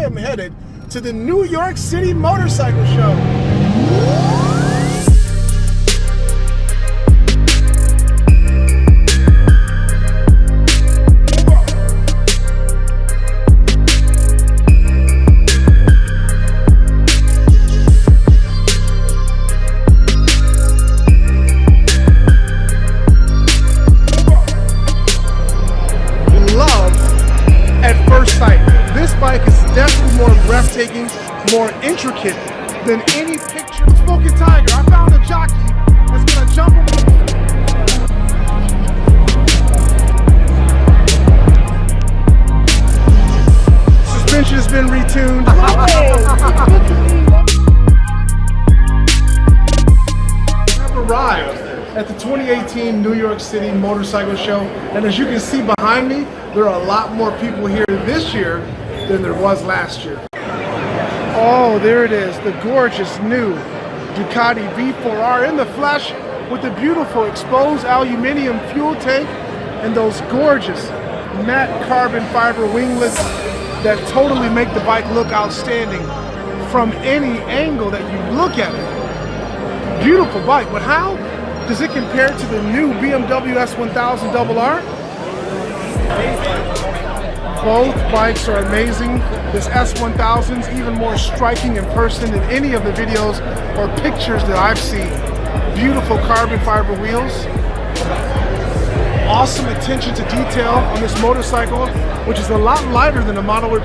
am headed to the New York City Motorcycle Show. Breathtaking, more intricate than any picture. Smoking Tiger, I found a jockey that's gonna jump on. Suspension has been retuned. I've arrived at the 2018 New York City Motorcycle Show, and as you can see behind me, there are a lot more people here this year than there was last year. Oh, there it is, the gorgeous new Ducati V4R in the flesh with the beautiful exposed aluminum fuel tank and those gorgeous matte carbon fiber winglets that totally make the bike look outstanding from any angle that you look at it. Beautiful bike, but how does it compare to the new BMW S1000RR? Both bikes are amazing. This S1000 is even more striking in person than any of the videos or pictures that I've seen. Beautiful carbon fiber wheels. Awesome attention to detail on this motorcycle, which is a lot lighter than the model we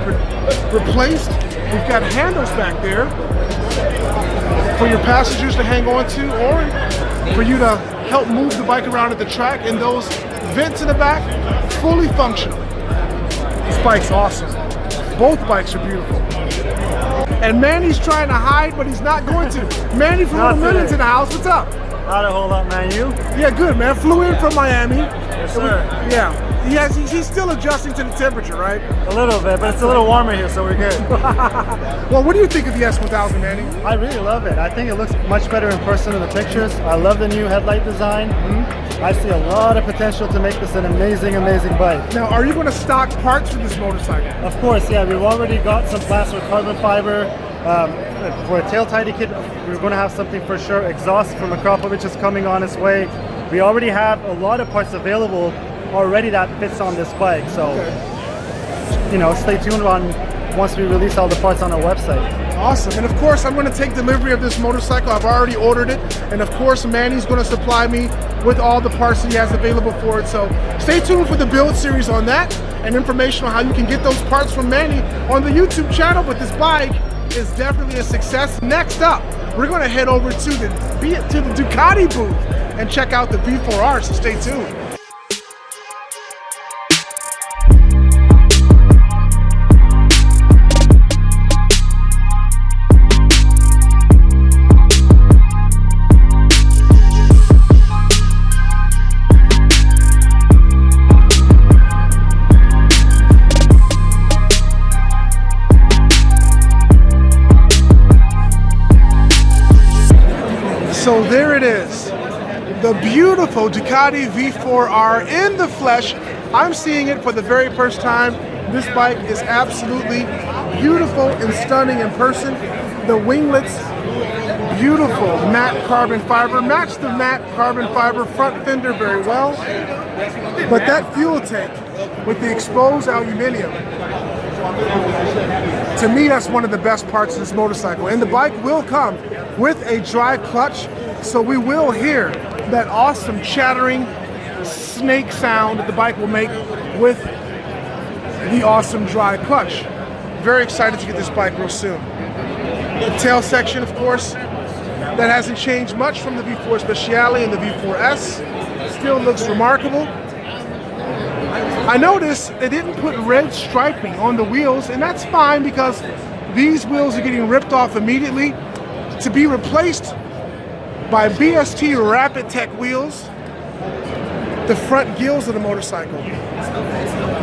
replaced. We've got handles back there for your passengers to hang on to, or for you to help move the bike around at the track, and those vents in the back, fully functional. This bike's awesome. Both bikes are beautiful. And Manny's trying to hide, but he's not going to. Manny from Little Millions in the house. What's up? Not a whole lot, man. You? Yeah, good, man. Flew in from Miami. Yes, sir. Yeah. He's still adjusting to the temperature, right? A little bit, but it's a little warmer here, so we're good. Well, what do you think of the S1000, Manny? I really love it. I think it looks much better in person than the pictures. I love the new headlight design. I see a lot of potential to make this an amazing, amazing bike. Now, are you going to stock parts for this motorcycle? Of course, yeah. We've already got some plaster carbon fiber. For a tail tidy kit, we're going to have something for sure. Exhaust from Akropovich is coming on its way. We already have a lot of parts available already that fits on this bike. So, you know, stay tuned on once we release all the parts on our website. Awesome. And of course, I'm going to take delivery of this motorcycle. I've already ordered it. And of course, Manny's going to supply me with all the parts that he has available for it. So stay tuned for the build series on that and information on how you can get those parts from Manny on the YouTube channel. But this bike is definitely a success. Next up, we're going to head over to the Ducati booth and check out the V4R. So stay tuned. So there it is, the beautiful Ducati V4R in the flesh. I'm seeing it for the very first time. This bike is absolutely beautiful and stunning in person. The winglets, beautiful matte carbon fiber, match the matte carbon fiber front fender very well. But that fuel tank with the exposed aluminum, to me, that's one of the best parts of this motorcycle. And the bike will come with a dry clutch, so we will hear that awesome chattering snake sound that the bike will make with the awesome dry clutch. Very excited to get this bike real soon. The tail section, of course, that hasn't changed much from the V4 Speciale and the V4S. Still looks remarkable. I noticed they didn't put red striping on the wheels, and that's fine because these wheels are getting ripped off immediately to be replaced by BST Rapid Tech wheels. The front gills of the motorcycle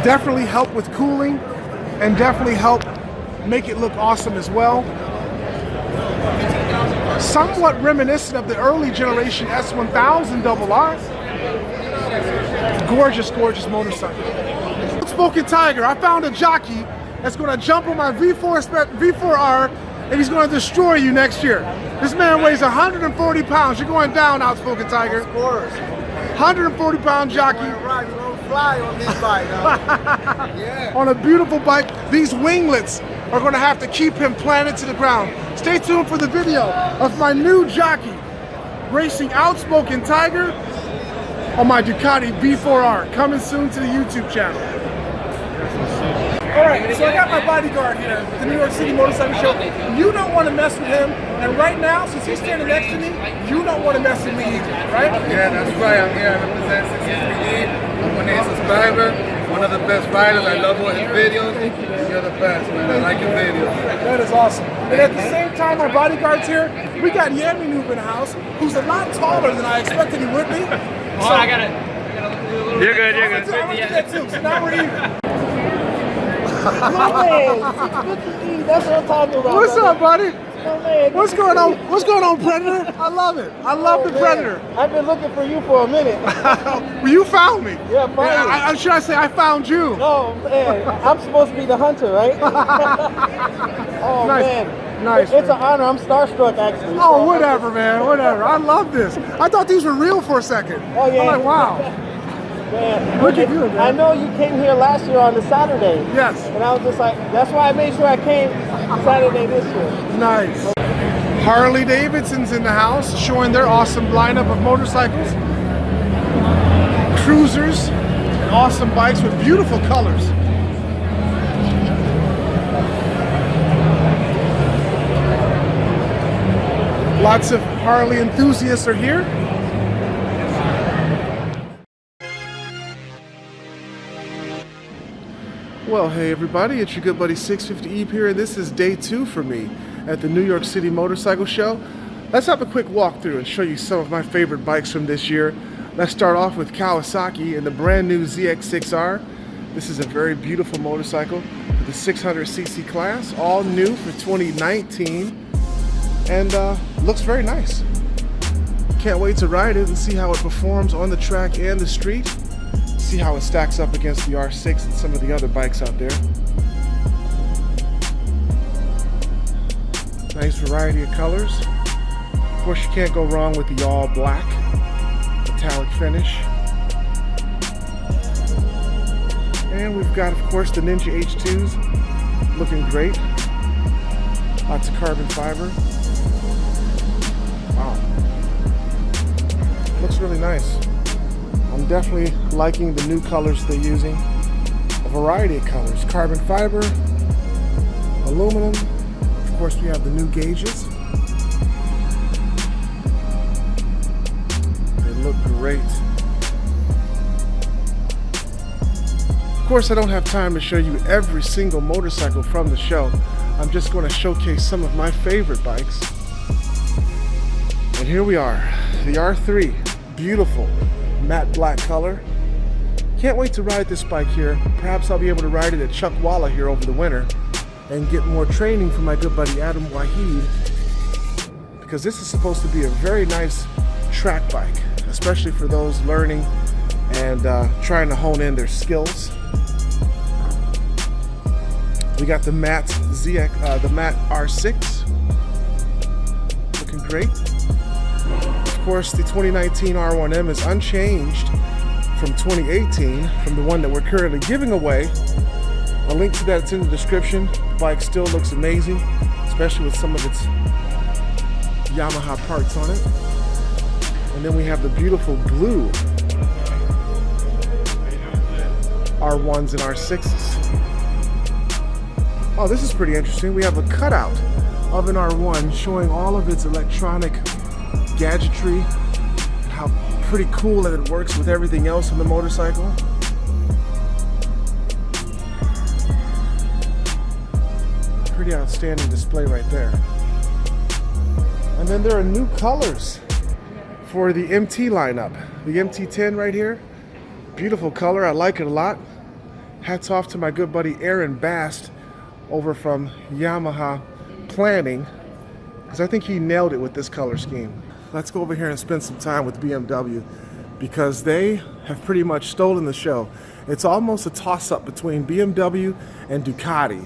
definitely help with cooling and definitely help make it look awesome as well. Somewhat reminiscent of the early generation S1000RR. Gorgeous, gorgeous motorcycle. Smoking Tiger, I found a jockey that's going to jump on my V4R, and he's going to destroy you next year. This man weighs 140 pounds. You're going down, Outspoken Tiger. Of course. 140-pound jockey. Right, you're going to fly on this bike. Yeah. On a beautiful bike. These winglets are going to have to keep him planted to the ground. Stay tuned for the video of my new jockey racing Outspoken Tiger on my Ducati V4R. Coming soon to the YouTube channel. All right, so I got my bodyguard here at the New York City Motorcycle Show. You don't want to mess with him, and right now, since he's standing next to me, you don't want to mess with me either, right? Yeah, that's right. I'm here to represent 663E. I'm one of his subscribers, one of the best riders. I love all his videos. You're the best, man. I like your videos. That is awesome. And at the same time, my bodyguard's here. We got Yami Noob in the house, who's a lot taller than I expected he would be. Oh, I gotta do a little. You're good, I'm gonna do that too, so now we're even. That's what I'm talking about. What's up, buddy? Man, What's going on? What's going on, Predator? I love it. I love the Predator. I've been looking for you for a minute. Well, you found me. Yeah, finally. Should I say I found you? No, man, I'm supposed to be the hunter, right? Oh, Nice. man. Nice, It's man. an honor. I'm starstruck, actually. Oh, whatever, man. Whatever. I love this. I thought these were real for a second. Oh, yeah. I'm like, wow. Man, Look at you, man. I know you came here last year on the Saturday. Yes. And I was just like, that's why I made sure I came Saturday this year. Nice. Harley-Davidson's in the house, showing their awesome lineup of motorcycles, cruisers, and awesome bikes with beautiful colors. Lots of Harley enthusiasts are here. Well, hey everybody, it's your good buddy 650 Eve here, and this is day 2 for me at the New York City Motorcycle Show. Let's have a quick walkthrough and show you some of my favorite bikes from this year. Let's start off with Kawasaki and the brand new ZX6R. This is a very beautiful motorcycle for the 600cc class, all new for 2019, and looks very nice. Can't wait to ride it and see how it performs on the track and the street. See how it stacks up against the R6 and some of the other bikes out there. Nice variety of colors. Of course, you can't go wrong with the all black metallic finish. And we've got, of course, the Ninja H2s looking great. Lots of carbon fiber. Wow. Looks really nice. I'm definitely liking the new colors they're using. A variety of colors. Carbon fiber, aluminum. Of course, we have the new gauges. They look great. Of course, I don't have time to show you every single motorcycle from the show. I'm just going to showcase some of my favorite bikes. And here we are, the R3. Beautiful matte black color. Can't wait to ride this bike here. Perhaps I'll be able to ride it at Chuckwalla here over the winter and get more training from my good buddy Adam Wahid, because this is supposed to be a very nice track bike, especially for those learning and trying to hone in their skills. We got the matte ZX, the matte R6, looking great. Of course, the 2019 R1M is unchanged from 2018, from the one that we're currently giving away. A link to that is in the description. The bike still looks amazing, especially with some of its Yamaha parts on it. And then we have the beautiful blue R1s and R6s. Oh, this is pretty interesting. We have a cutout of an R1 showing all of its electronic gadgetry, how pretty cool that it works with everything else on the motorcycle. Pretty outstanding display right there. And then there are new colors for the MT lineup. The MT10 right here, beautiful color, I like it a lot. Hats off to my good buddy Aaron Bast over from Yamaha Planning, because I think he nailed it with this color scheme. Let's go over here and spend some time with BMW. because they have pretty much stolen the show. It's almost a toss-up between BMW and Ducati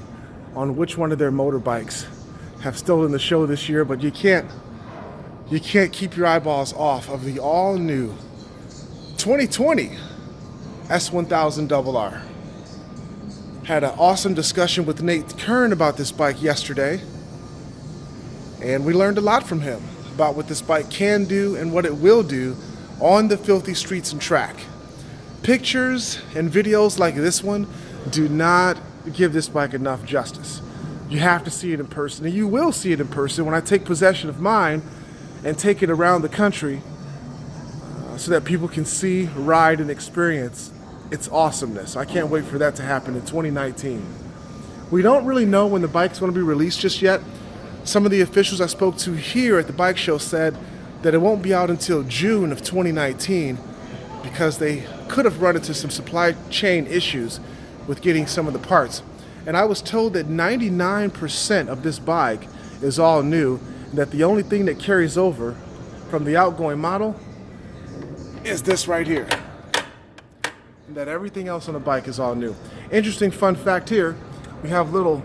on which one of their motorbikes have stolen the show this year, but you can't keep your eyeballs off of the all-new 2020 S1000RR. Had an awesome discussion with Nate Kern about this bike yesterday, and we learned a lot from him about what this bike can do and what it will do on the filthy streets and track. Pictures and videos like this one do not give this bike enough justice. You have to see it in person, and you will see it in person when I take possession of mine and take it around the country so that people can see, ride, and experience its awesomeness. I can't wait for that to happen in 2019. We don't really know when the bike's going to be released just yet. Some of the officials I spoke to here at the bike show said that it won't be out until June of 2019 because they could have run into some supply chain issues with getting some of the parts. And I was told that 99% of this bike is all new, and that the only thing that carries over from the outgoing model is this right here. And that everything else on the bike is all new. Interesting fun fact here, we have little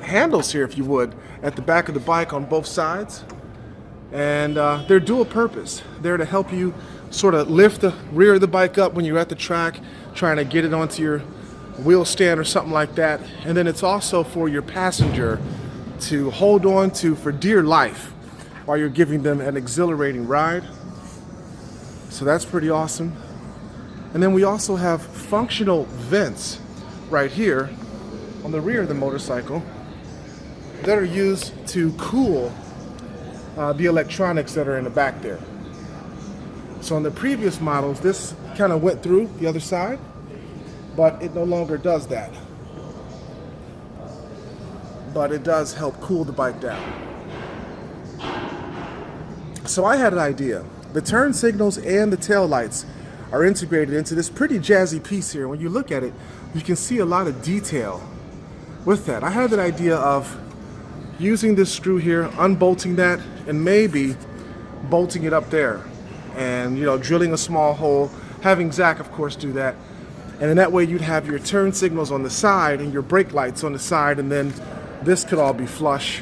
handles here, if you would, at the back of the bike on both sides. And they're dual purpose. They're to help you sort of lift the rear of the bike up when you're at the track, trying to get it onto your wheel stand or something like that. And then it's also for your passenger to hold on to for dear life while you're giving them an exhilarating ride. So that's pretty awesome. And then we also have functional vents right here on the rear of the motorcycle that are used to cool the electronics that are in the back there. So on the previous models, this kind of went through the other side, but it no longer does that. But it does help cool the bike down. So I had an idea. The turn signals and the tail lights are integrated into this pretty jazzy piece here. When you look at it, you can see a lot of detail with that. I had an idea of using this screw here, unbolting that, and maybe bolting it up there. And, you know, drilling a small hole, having Zach, of course, do that. And in that way, you'd have your turn signals on the side and your brake lights on the side, and then this could all be flush.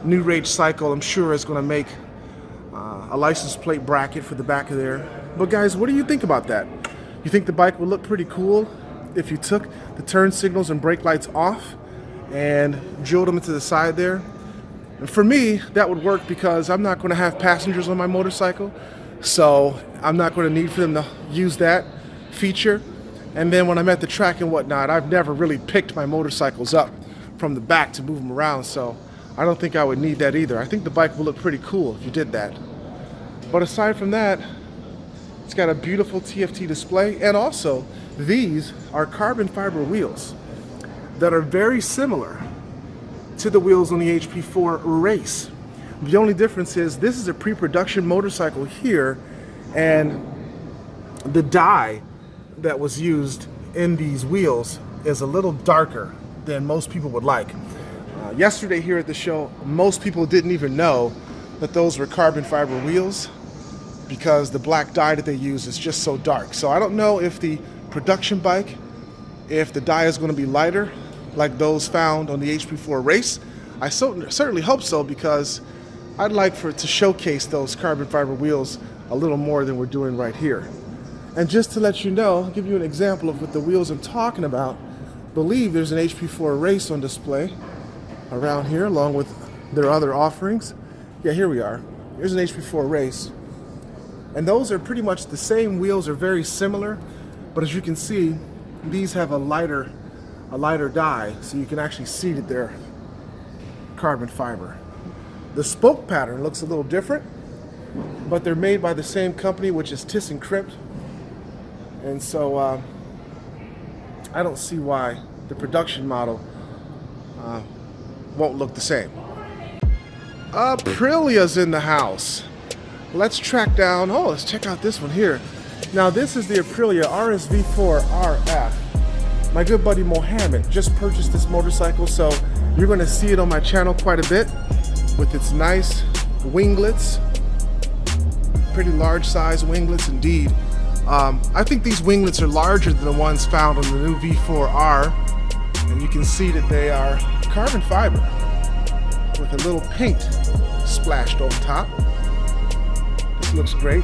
New Rage Cycle, I'm sure, is going to make a license plate bracket for the back of there. But guys, what do you think about that? You think the bike would look pretty cool if you took the turn signals and brake lights off and drilled them into the side there? And for me, that would work because I'm not going to have passengers on my motorcycle, so I'm not going to need for them to use that feature. And then when I'm at the track and whatnot, I've never really picked my motorcycles up from the back to move them around, so I don't think I would need that either. I think the bike will look pretty cool if you did that. But aside from that, it's got a beautiful TFT display, and also these are carbon fiber wheels that are very similar to the wheels on the HP4 Race. The only difference is this is a pre-production motorcycle here, and the dye that was used in these wheels is a little darker than most people would like. Yesterday here at the show, most people didn't even know that those were carbon fiber wheels because the black dye that they use is just so dark. So I don't know if the production bike, if the dye is going to be lighter like those found on the HP4 Race. I certainly hope so, because I'd like for it to showcase those carbon fiber wheels a little more than we're doing right here. And just to let you know, I'll give you an example of what the wheels I'm talking about. I believe there's an HP4 Race on display around here along with their other offerings. Yeah, here we are. Here's an HP4 Race. And those are pretty much the same wheels, are very similar, but as you can see, these have a lighter dye, so you can actually see that they're carbon fiber. The spoke pattern looks a little different, but they're made by the same company, which is ThyssenKrupp. And so I don't see why the production model won't look the same. Aprilia's in the house. Let's track down, let's check out this one here. Now this is the Aprilia V4R. My good buddy Mohammed just purchased this motorcycle, so you're gonna see it on my channel quite a bit with its nice winglets Pretty large size winglets indeed. I think these winglets are larger than the ones found on the new V4R. And you can see that they are carbon fiber with a little paint splashed over top. This looks great.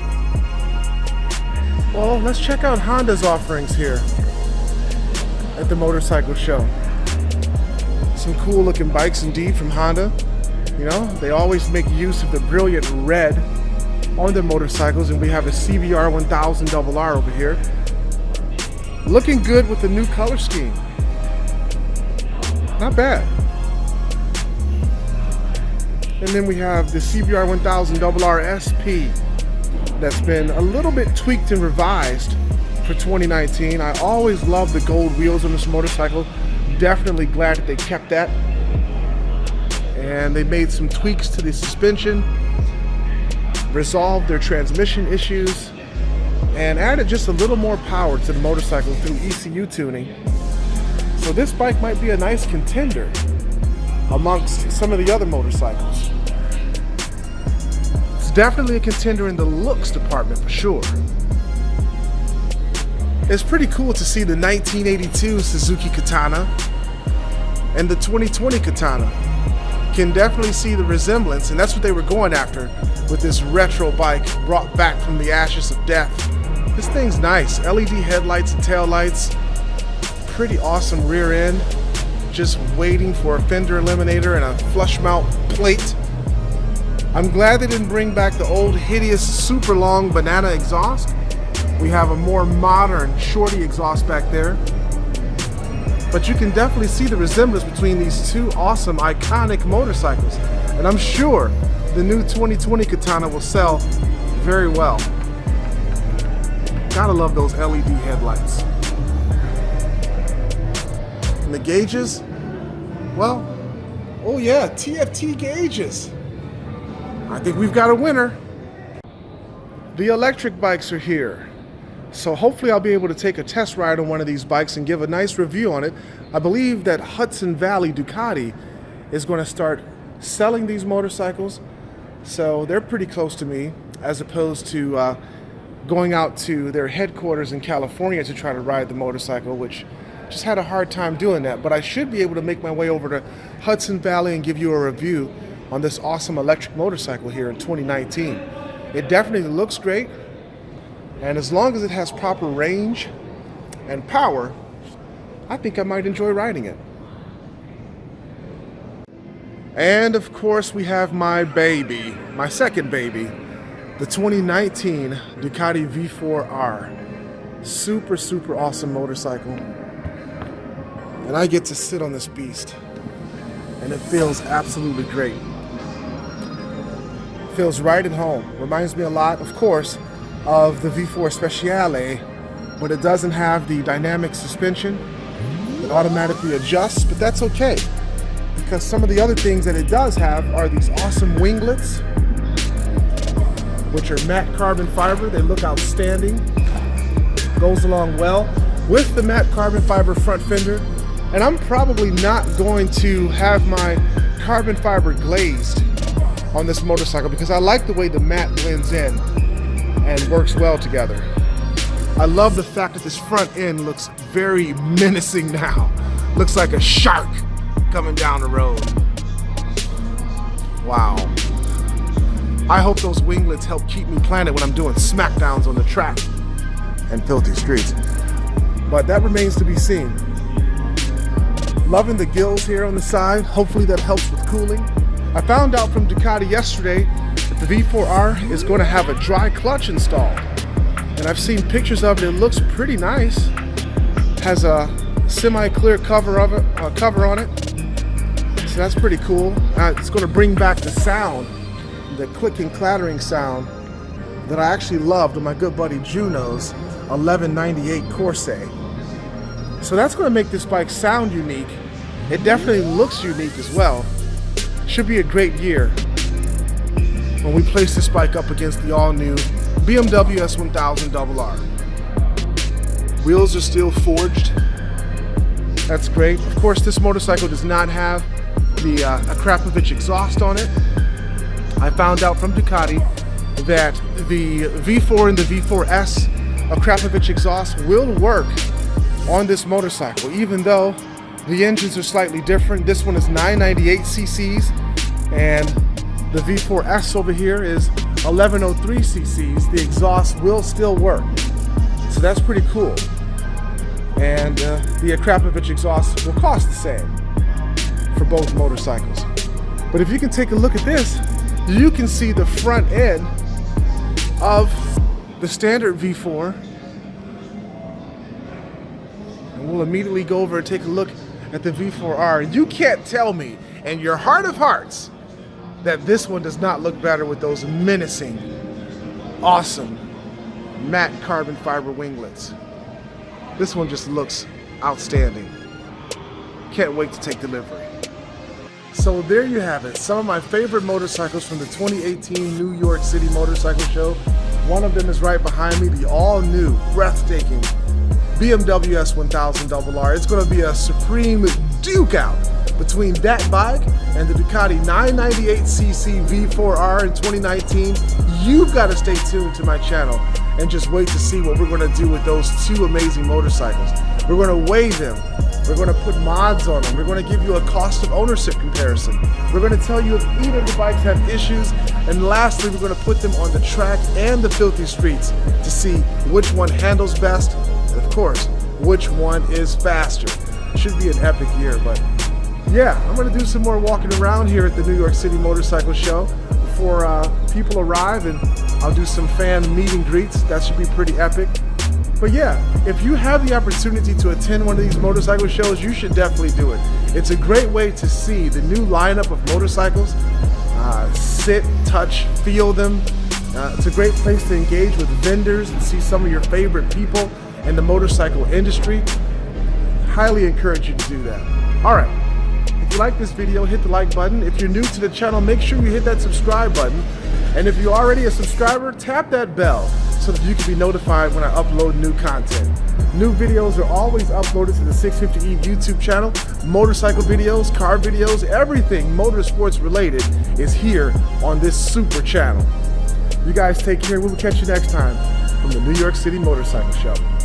Well, let's check out Honda's offerings here at the motorcycle show. Some cool looking bikes indeed from Honda. You know, they always make use of the brilliant red on their motorcycles, and we have a CBR 1000RR over here. Looking good with the new color scheme. Not bad. And then we have the CBR 1000RR SP that's been a little bit tweaked and revised for 2019. I always love the gold wheels on this motorcycle. Definitely glad that they kept that. And they made some tweaks to the suspension, resolved their transmission issues, and added just a little more power to the motorcycle through ECU tuning. So this bike might be a nice contender amongst some of the other motorcycles. It's definitely a contender in the looks department for sure. It's pretty cool to see the 1982 Suzuki Katana and the 2020 Katana. Can definitely see the resemblance, and that's what they were going after with this retro bike brought back from the ashes of death. This thing's nice. LED headlights and taillights. Pretty awesome rear end. Just waiting for a fender eliminator and a flush mount plate. I'm glad they didn't bring back the old hideous super long banana exhaust. We have a more modern shorty exhaust back there. But you can definitely see the resemblance between these two awesome, iconic motorcycles. And I'm sure the new 2020 Katana will sell very well. Gotta love those LED headlights. And the gauges, well, oh yeah, TFT gauges. I think we've got a winner. The electric bikes are here. So hopefully I'll be able to take a test ride on one of these bikes and give a nice review on it. I believe that Hudson Valley Ducati is going to start selling these motorcycles. So they're pretty close to me, as opposed to going out to their headquarters in California to try to ride the motorcycle, which just had a hard time doing that. But I should be able to make my way over to Hudson Valley and give you a review on this awesome electric motorcycle here in 2019. It definitely looks great. And as long as it has proper range and power, I think I might enjoy riding it. And of course we have my baby, my second baby, the 2019 Ducati V4R. Super, super awesome motorcycle. And I get to sit on this beast. And it feels absolutely great. Feels right at home. Reminds me a lot, of course, of the V4 Speciale, but it doesn't have the dynamic suspension that automatically adjusts, but that's okay, because some of the other things that it does have are these awesome winglets, which are matte carbon fiber. They look outstanding. Goes along well with the matte carbon fiber front fender. And I'm probably not going to have my carbon fiber glazed on this motorcycle because I like the way the matte blends in and works well together. I love the fact that this front end looks very menacing now. Looks like a shark coming down the road. Wow. I hope those winglets help keep me planted when I'm doing smackdowns on the track and filthy streets. But that remains to be seen. Loving the gills here on the side. Hopefully that helps with cooling. I found out from Ducati yesterday that the V4R is going to have a dry clutch installed. And I've seen pictures of it. It looks pretty nice. Has a semi-clear cover on it. So that's pretty cool. It's going to bring back the sound, the clicking, clattering sound that I actually loved on my good buddy Juno's 1198 Corsair. So that's going to make this bike sound unique. It definitely looks unique as well. Should be a great year when we place this bike up against the all-new BMW S1000RR. Wheels are still forged. That's great. Of course, this motorcycle does not have the Akrapovic exhaust on it. I found out from Ducati that the V4 and the V4S Akrapovic exhaust will work on this motorcycle, even though the engines are slightly different. This one is 998 cc's and the V4S over here is 1103 cc's. The exhaust will still work, so that's pretty cool. And the Akrapovic exhaust will cost the same for both motorcycles. But if you can take a look at this, you can see the front end of the standard V4. And we'll immediately go over and take a look at the V4R. You can't tell me in your heart of hearts that this one does not look better with those menacing, awesome matte carbon fiber winglets. This one just looks outstanding. Can't wait to take delivery. So there you have it, some of my favorite motorcycles from the 2018 New York City Motorcycle Show. One of them is right behind me, the all-new, breathtaking BMW S1000RR. It's going to be a supreme duke out between that bike and the Ducati 998cc V4R in 2019. You've got to stay tuned to my channel and just wait to see what we're going to do with those two amazing motorcycles. We're going to weigh them. We're going to put mods on them. We're going to give you a cost of ownership comparison. We're going to tell you if either of the bikes have issues. And lastly, we're going to put them on the track and the filthy streets to see which one handles best and, of course, which one is faster. It should be an epic year, but yeah, I'm going to do some more walking around here at the New York City Motorcycle Show before people arrive, and I'll do some fan meet and greets. That should be pretty epic. But yeah, if you have the opportunity to attend one of these motorcycle shows, you should definitely do it. It's a great way to see the new lineup of motorcycles, sit, touch, feel them. It's a great place to engage with vendors and see some of your favorite people in the motorcycle industry. Highly encourage you to do that. All right, if you like this video, hit the like button. If you're new to the channel, make sure you hit that subscribe button. And if you're already a subscriber, tap that bell so that you can be notified when I upload new content. New videos are always uploaded to the 650E YouTube channel. Motorcycle videos, car videos, everything motorsports related is here on this super channel. You guys take care. We will catch you next time from the New York City Motorcycle Show.